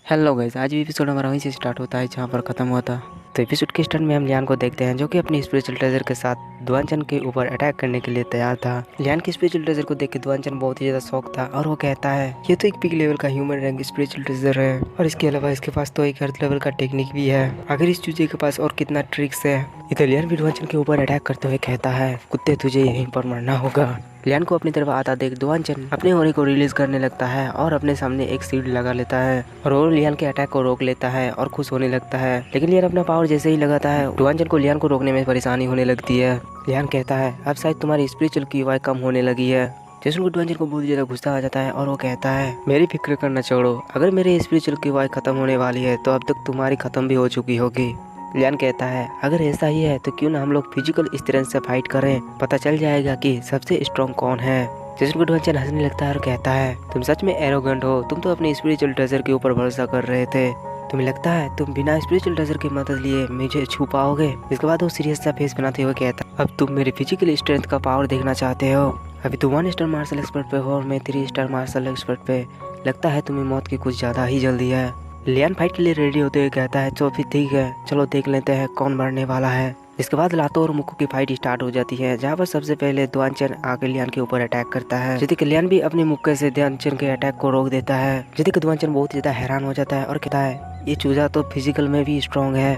Hello guys, आज भी episode हमारा वहीं से स्टार्ट होता है जहाँ पर ख़त्म हुआ था। तो एपिसोड के स्टार्ट में हम लियान को देखते हैं जो कि अपनी स्पिरिचुअल ट्रेजर के साथ दुआनचन के ऊपर अटैक करने के लिए तैयार था। लियान की स्पिरिचुअल ट्रेजर को देख के दुआनचन बहुत ही ज़्यादा शॉक था और वो कहता है ये तो एक पीक लेवल का ह्यूमन रैंक स्पिरिचुअल ट्रेजर है और इसके अलावा इसके पास तो एक अर्थ लेवल का टेक्निक भी है। आखिर इस चूजे के पास और कितना ट्रिक्स है। इधर लियान भी दुआनचन के ऊपर अटैक करते हुए कहता है कुत्ते तुझे यहीं पर मरना होगा। लियान को अपनी तरफ आता देख दुआनचन अपने होरी को रिलीज करने लगता है और अपने सामने एक सीड लगा लेता है और वो लियान के अटैक को रोक लेता है और खुश होने लगता है। लेकिन लियान अपना पावर जैसे ही लगाता है दुआनचन को लियान को रोकने में परेशानी होने लगती है। लियान कहता है अब शायद तुम्हारी स्पिरिचुअल की वाई कम होने लगी है। जैसे को दुआनचन को बहुत ज्यादा गुस्सा आ जाता है और वो कहता है मेरी फिक्र करना छोड़ो, अगर मेरी स्पिरिचुअल की वाई खत्म होने वाली है तो अब तक तुम्हारी खत्म भी हो चुकी होगी। लियान कहता है अगर ऐसा ही है तो क्यों ना हम लोग फिजिकल स्ट्रेंथ से फाइट करें, पता चल जाएगा कि सबसे स्ट्रॉन्ग कौन है। जैसन को दुआनचन हंसने लगता है और कहता है तुम सच में एरोगेंट हो, तुम तो अपने स्पिरिचुअल ट्रेजर के ऊपर भरोसा कर रहे थे। तुम्हें लगता है तुम बिना स्पिरिचुअल ट्रेजर की मदद लिए मुझे छू पाओगे। इसके बाद वो सीरियस सा फेस बनाते हुए कहता है अब तुम मेरी फिजिकल स्ट्रेंथ का पावर देखना चाहते हो। अभी तुम 1 स्टार मार्शल एक्सपर्ट पे हो और मैं 3 स्टार मार्शल एक्सपर्ट पे। लगता है तुम्हें मौत की कुछ ज्यादा ही जल्दी है। लियान फाइट के लिए रेडी होते हुए कहता है तो फिर ठीक है, चलो देख लेते हैं कौन मरने वाला है। इसके बाद लातो और मुक्को की फाइट स्टार्ट हो जाती है जहाँ पर सबसे पहले दुआनचन आके लियान के ऊपर अटैक करता है, जिससे कि लियान भी अपने मुक्के से दुआनचन के अटैक को रोक देता है। जिससे कि दुआनचन बहुत ज्यादा हैरान हो जाता है और कहता है ये चूजा तो फिजिकल में भी स्ट्रॉन्ग है।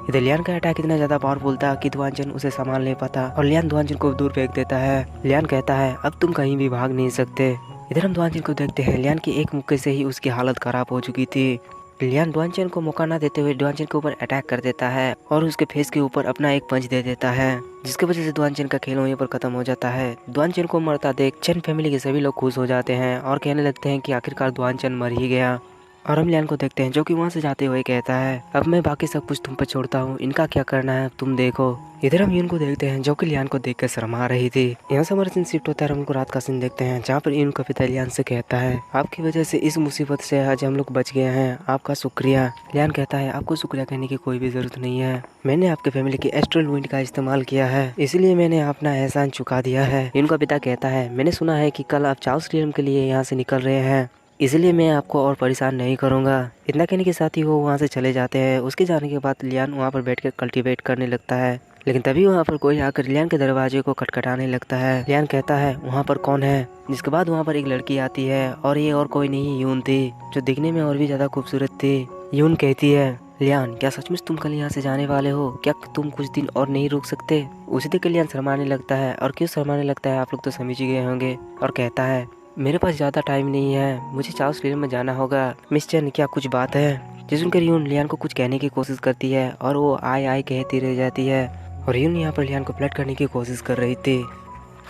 इधर लियान का अटैक इतना ज्यादा पावरफुल था कि दुआनचन उसे संभाल नहीं पाता और लियान दुआनचन को दूर फेंक देता है। लियान कहता है अब तुम कहीं भी भाग नहीं सकते। इधर हम दुआनचन को देखते हैं, लियान की एक मुक्के से ही उसकी हालत खराब हो चुकी थी। लियान दुआनचन को मौका ना देते हुए दुआनचन के ऊपर अटैक कर देता है और उसके फेस के ऊपर अपना एक पंच दे देता है, जिसकी वजह से दुआनचन का खेल वहीं पर खत्म हो जाता है। दुआनचन को मरता देख चन फैमिली के सभी लोग खुश हो जाते हैं और कहने लगते हैं कि आखिरकार दुआनचन मर ही गया। और हम लियान को देखते हैं जो कि वहाँ से जाते हुए कहता है अब मैं बाकी सब कुछ तुम पर छोड़ता हूँ, इनका क्या करना है तुम देखो। इधर हम यून को देखते हैं जो कि लियान को देखकर शर्मा रही थी। यहाँ से हमारा सीन शिफ्ट होता है और हमको रात का सीन देखते हैं जहाँ पर यून का पिता लियान से कहता है आपकी वजह से इस मुसीबत से आज हम लोग बच गए हैं, आपका शुक्रिया। लियान कहता है आपको शुक्रिया कहने की कोई भी जरूरत नहीं है, मैंने आपके फैमिली की एस्ट्रल विंड का इस्तेमाल किया है, इसलिए मैंने अपना एहसान चुका दिया है। यून का पिता कहता है मैंने सुना है कि कल आप चार्ल्स रियम के लिए यहाँ से निकल रहे हैं, इसलिए मैं आपको और परेशान नहीं करूंगा। इतना कहने के साथ ही वो वहाँ से चले जाते हैं। उसके जाने के बाद लियान वहाँ पर बैठकर कल्टीवेट करने लगता है, लेकिन तभी वहाँ पर कोई आकर लियान के दरवाजे को खटखटाने लगता है। लियान कहता है वहाँ पर कौन है। जिसके बाद वहाँ पर एक लड़की आती है और ये और कोई नहीं यून थी, जो दिखने में और भी ज्यादा खूबसूरत थी। यून कहती है लियान क्या सचमुच तुम कल यहाँ से जाने वाले हो, क्या तुम कुछ दिन और नहीं रुक सकते। उसी देख लियान शर्माने लगता है, और क्यों शर्माने लगता है आप लोग तो समझ ही गए होंगे, और कहता है मेरे पास ज्यादा टाइम नहीं है, मुझे चार्ल्स रियम में जाना होगा। मिस चेन क्या कुछ बात है। जिस सुनकर यून लियान को कुछ कहने की कोशिश करती है और वो आय आय कहती रह जाती है और यून यहाँ पर लियान को फ्लर्ट करने की कोशिश कर रही थी।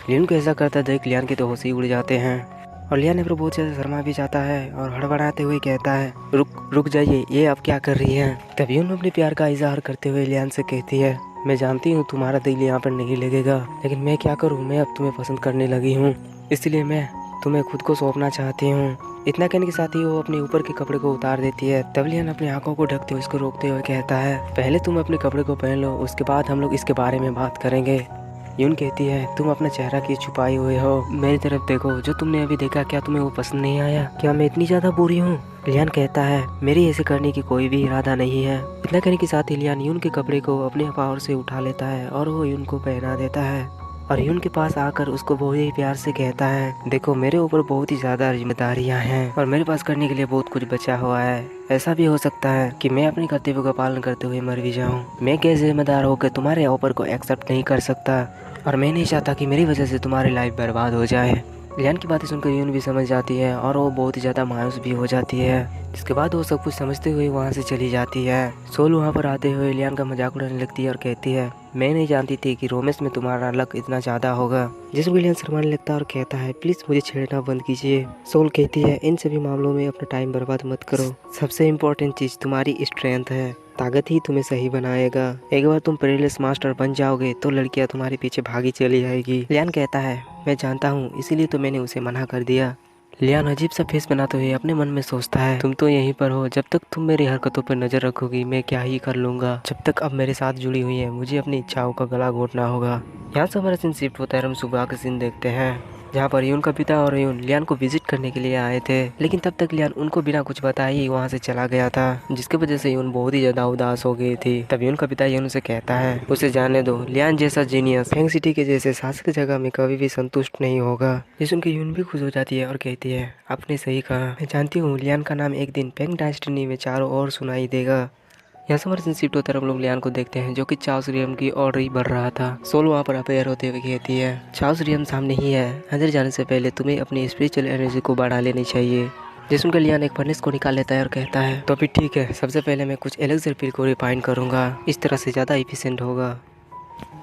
लियान को ऐसा करता देख लियान के तो होश ही उड़ जाते हैं और लियान ने बहुत ज्यादा शर्मा भी जाता है और हड़बड़ाते हुए कहता है रुक जाइए, ये अब क्या कर रही है। तब यून अपने प्यार का इजहार करते हुए लियान से कहती है मैं जानती हूँ तुम्हारा दिल यहाँ पर नहीं लगेगा, लेकिन मैं क्या करूँ, मैं अब तुम्हें पसंद करने लगी हूँ, इसलिए मैं तुम्हें खुद को सौंपना चाहती हूँ। इतना कहने के साथ ही वो अपने ऊपर के कपड़े को उतार देती है। तब लियान अपनी आंखों को ढकते हुए इसको रोकते हुए कहता है पहले तुम अपने कपड़े को पहन लो, उसके बाद हम लोग इसके बारे में बात करेंगे। यून कहती है तुम अपना चेहरा क्यों छुपाए हुए हो, मेरी तरफ देखो, जो तुमने अभी देखा क्या तुम्हें वो पसंद नहीं आया, क्या मैं इतनी ज्यादा बुरी हूँ। लियान कहता है मेरी ऐसे करने की कोई भी इरादा नहीं है। इतना कहने के साथ ही लियान यून के कपड़े को अपने पावर से उठा लेता है और वो यून को पहना देता है और यून के पास आकर उसको बहुत ही प्यार से कहता है देखो मेरे ऊपर बहुत ही ज्यादा जिम्मेदारियां हैं और मेरे पास करने के लिए बहुत कुछ बचा हुआ है। ऐसा भी हो सकता है कि मैं अपने कर्तव्य का पालन करते हुए मर भी जाऊं। मैं गैर जिम्मेदार होकर तुम्हारे ऑफर को एक्सेप्ट नहीं कर सकता और मैं नहीं चाहता कि मेरी वजह से तुम्हारी लाइफ बर्बाद हो जाए। लियान की बातें सुनकर यून भी समझ जाती है और वो बहुत ही ज्यादा मायूस भी हो जाती है। जिसके बाद वो सब कुछ समझते हुए वहाँ से चली जाती है। सोल वहाँ पर आते हुए लियान का मजाक उड़ाने लगती है और कहती है मैं नहीं जानती थी कि रोमेंस में तुम्हारा लक इतना ज्यादा होगा। जिसको लियान शर्माने लगता है और कहता है प्लीज मुझे छेड़ना बंद कीजिए। सोल कहती है इन सभी मामलों में अपना टाइम बर्बाद मत करो, सबसे इम्पोर्टेंट चीज तुम्हारी स्ट्रेंथ है, ताकत ही तुम्हें सही बनाएगा। एक बार तुम पेरिलस मास्टर बन जाओगे तो लड़कियां तुम्हारे पीछे भागी चली जाएगी। लियान कहता है मैं जानता हूँ, इसीलिए तो मैंने उसे मना कर दिया। लियान अजीब सा फेस बनाते हुए अपने मन में सोचता है तुम तो यहीं पर हो, जब तक तुम मेरी हरकतों पर नजर रखोगी मैं क्या ही कर लूंगा। जब तक अब मेरे साथ जुड़ी हुई है मुझे अपनी इच्छाओं का गला घोटना होगा। यहाँ से हमारा सीन शिफ्ट होता है, हम सुबह का सीन देखते हैं जहाँ पर यून का पिता और यून लियान को विजिट करने के लिए आए थे, लेकिन तब तक लियान उनको बिना कुछ बताए ही वहाँ से चला गया था, जिसकी वजह से यून बहुत ही ज्यादा उदास हो गई थी। तब यून का पिता यून से कहता है उसे जाने दो, लियान जैसा जीनियस फेंग सिटी के जैसे शासक जगह में कभी भी संतुष्ट नहीं होगा। ये सुन के यून भी खुश हो जाती है और कहती है आपने सही कहा, मैं जानती हूँ लियान का नाम एक दिन पेंग डायनेस्टी में चारों ओर सुनाई देगा। यहाँ से हमारे शिफ्ट होकर हम लोग लियान को देखते हैं जो कि चार्ल्स रियम की ओर ही बढ़ रहा था। सोल वहाँ पर अपेयर होते हुए कहती है चार्ल्स रियम सामने ही है, अंदर जाने से पहले तुम्हें अपनी स्पिरिचुअल एनर्जी को बढ़ा लेनी चाहिए। जिस उनका लियान एक फर्नेस को निकाल लेता है और कहता है तो फिर ठीक है, सबसे पहले मैं कुछ एलेक्सर पिल को रिफाइन करूँगा, इस तरह से ज़्यादा इफिशिएंट होगा।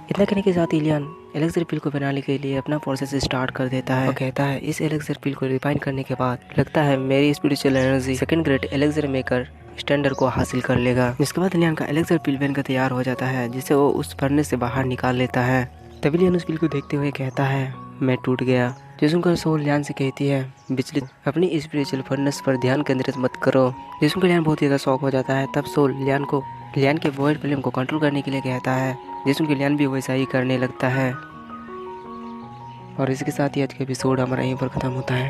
इतना कहने के साथ ही लियान एलेक्सर पिल को बनाने के लिए अपना प्रोसेस स्टार्ट कर देता है और कहता है इस एलेक्सर पिल को रिफाइन करने के बाद लगता है मेरी spiritual energy second grade elixir maker standard को हासिल कर लेगा। जिसके बाद लियान का एलेक्सर पिल बनकर तैयार हो जाता है, जिसे वो उस फर्नेस से बाहर निकाल लेता है। तभी लियान उस पिल को देखते हुए कहता है मैं टूट गया। जो सुनकर सोल लियान से कहती है विचलित अपनी स्पिरिचुअल फर्नेस पर ध्यान केंद्रित मत करो। जो सुनकर लियान बहुत ही ज़्यादा शॉक हो जाता है। तब सोल लियान के वॉइड फ्लेम को कंट्रोल करने के लिए कहता है, जिस उनके लियान भी वैसा ही करने लगता है। और इसके साथ ही आज का एपिसोड हमारा यहीं पर ख़त्म होता है।